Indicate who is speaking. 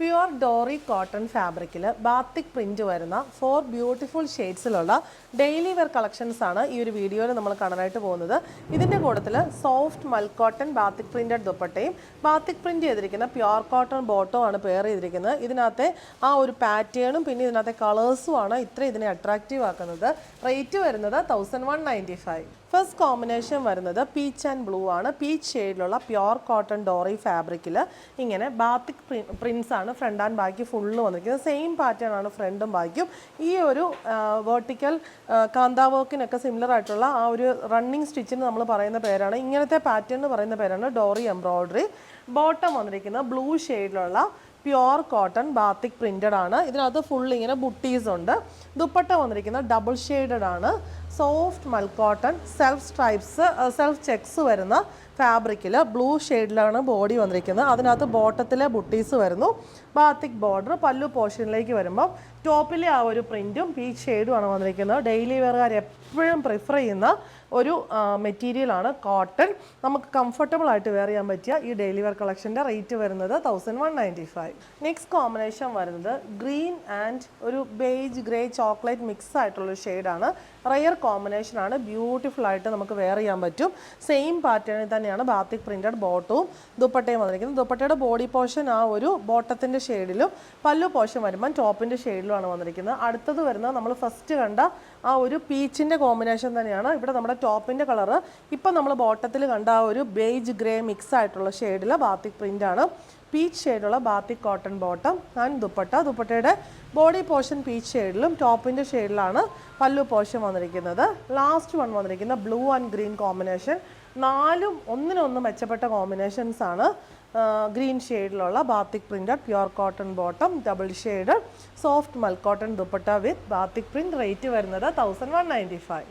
Speaker 1: Pure ഡോറി cotton ഫാബ്രിക്കിൽ batik print വരുന്ന 4 beautiful ഷെയ്ഡ്സിലുള്ള daily wear collections ആണ് ഈ ഒരു വീഡിയോയിൽ നമ്മൾ കാണാനായിട്ട് പോകുന്നത്. ഇതിൻ്റെ കൂട്ടത്തിൽ soft mul cotton batik printed ദുപ്പട്ടയും ബാത്തിക് പ്രിൻറ്റ് ചെയ്തിരിക്കുന്ന പ്യുവർ കോട്ടൺ ബോട്ടവും ആണ് പെയർ ചെയ്തിരിക്കുന്നത്. ഇതിനകത്തെ ആ ഒരു പാറ്റേണും പിന്നെ ഇതിനകത്തെ കളേഴ്സും ആണ് ഇതിനെ അട്രാക്റ്റീവ് ആക്കുന്നത്. റേറ്റ് വരുന്നത് 1195. ഫസ്റ്റ് കോമ്പിനേഷൻ വരുന്നത് പീച്ച് ആൻഡ് ബ്ലൂ ആണ്. പീച്ച് ഷെയ്ഡിലുള്ള പ്യുവർ കോട്ടൺ ഡോറി ഫാബ്രിക്കിൽ ഇങ്ങനെ ബാത്തിക് പ്രിൻസ് ആണ് ഫ്രണ്ട് ആൻഡ് ബാക്കി ഫുള്ള് വന്നിരിക്കുന്നത്. സെയിം പാറ്റേൺ ആണ് ഫ്രണ്ടും ബാക്കിയും. ഈ ഒരു വെർട്ടിക്കൽ കാന്താ വർക്കിനൊക്കെ സിമിലർ ആയിട്ടുള്ള ആ ഒരു റണ്ണിങ് സ്റ്റിച്ചിന് നമ്മൾ പറയുന്ന പേരാണ്, ഇങ്ങനത്തെ പാറ്റേൺ എന്ന് പറയുന്ന പേരാണ് ഡോറി എംബ്രോയ്ഡറി. ബോട്ടം വന്നിരിക്കുന്നത് ബ്ലൂ ഷെയ്ഡിലുള്ള പ്യുവർ കോട്ടൺ ബാത്തിക് പ്രിൻറ്റഡ് ആണ്. ഇതിനകത്ത് ഫുൾ ഇങ്ങനെ ബുട്ടീസ് ഉണ്ട്. ദുപ്പട്ട വന്നിരിക്കുന്നത് ഡബിൾ ഷെയ്ഡഡ് ആണ്. Soft mul cotton self checks വരുന്ന ഫാബ്രിക്കിൽ ബ്ലൂ ഷെയ്ഡിലാണ് ബോഡി വന്നിരിക്കുന്നത്. അതിനകത്ത് ബോട്ടത്തിലെ ബുട്ടീസ് വരുന്നു. Batik border. പല്ലു പോർഷനിലേക്ക് വരുമ്പോൾ ടോപ്പിലെ ആ ഒരു പ്രിൻറ്റും പീച്ച് ഷെയ്ഡുമാണ് വന്നിരിക്കുന്നത്. ഡെയിലി വെയർകാർ എപ്പോഴും പ്രിഫർ ചെയ്യുന്ന ഒരു മെറ്റീരിയലാണ് കോട്ടൺ. നമുക്ക് കംഫർട്ടബിൾ ആയിട്ട് വെയർ ചെയ്യാൻ പറ്റിയ ഈ ഡെയിലി വെയർ കളക്ഷൻ്റെ റേറ്റ് വരുന്നത് 1195. നെക്സ്റ്റ് കോമ്പിനേഷൻ വരുന്നത് ഗ്രീൻ ആൻഡ് ഒരു ബേജ് ഗ്രേ ചോക്ലേറ്റ് മിക്സ് ആയിട്ടുള്ള ഷെയ്ഡാണ്. റയർ കോമ്പിനേഷനാണ്. ബ്യൂട്ടിഫുൾ ആയിട്ട് നമുക്ക് വെയർ ചെയ്യാൻ പറ്റും. സെയിം പാറ്റേണിൽ തന്നെയാണ് ബാത്തിക് പ്രിൻറ്റഡ് ബോട്ടവും ദുപ്പട്ടയും വന്നിരിക്കുന്നത്. ദുപ്പട്ടയുടെ ബോഡി പോർഷൻ ആ ഒരു ബോട്ടത്തിൻ്റെ ഷെയ്ഡിലും പല്ലു പോർഷൻ വരുമ്പം ടോപ്പിൻ്റെ ഷെയ്ഡിലുമാണ് വന്നിരിക്കുന്നത്. അടുത്തത് വരുന്നത് നമ്മൾ ഫസ്റ്റ് കണ്ട ആ ഒരു പീച്ചിൻ്റെ കോമ്പിനേഷൻ തന്നെയാണ്. ഇവിടെ നമ്മുടെ ടോപ്പിൻ്റെ കളറ് ഇപ്പം നമ്മൾ ബോട്ടത്തിൽ കണ്ട ആ ഒരു ബേജ് ഗ്രേ മിക്സ് ആയിട്ടുള്ള ഷെയ്ഡിൽ ബാത്തിക് പ്രിൻ്റാണ്. പീച്ച് ഷെയ്ഡുള്ള batik cotton bottom and dupatta. ദുപ്പട്ടയുടെ ബോഡി പോർഷൻ പീച്ച് ഷെയ്ഡിലും ടോപ്പിൻ്റെ ഷെയ്ഡിലാണ് പല്ലു പോർഷൻ വന്നിരിക്കുന്നത്. ലാസ്റ്റ് വൺ വന്നിരിക്കുന്ന ബ്ലൂ ആൻഡ് ഗ്രീൻ കോമ്പിനേഷൻ. നാലും ഒന്നിനൊന്ന് മെച്ചപ്പെട്ട കോമ്പിനേഷൻസ് ആണ്. ഗ്രീൻ ഷെയ്ഡിലുള്ള batik printed pure cotton bottom, double shade soft mul cotton dupatta with batik print. Rate വരുന്നത് 1195.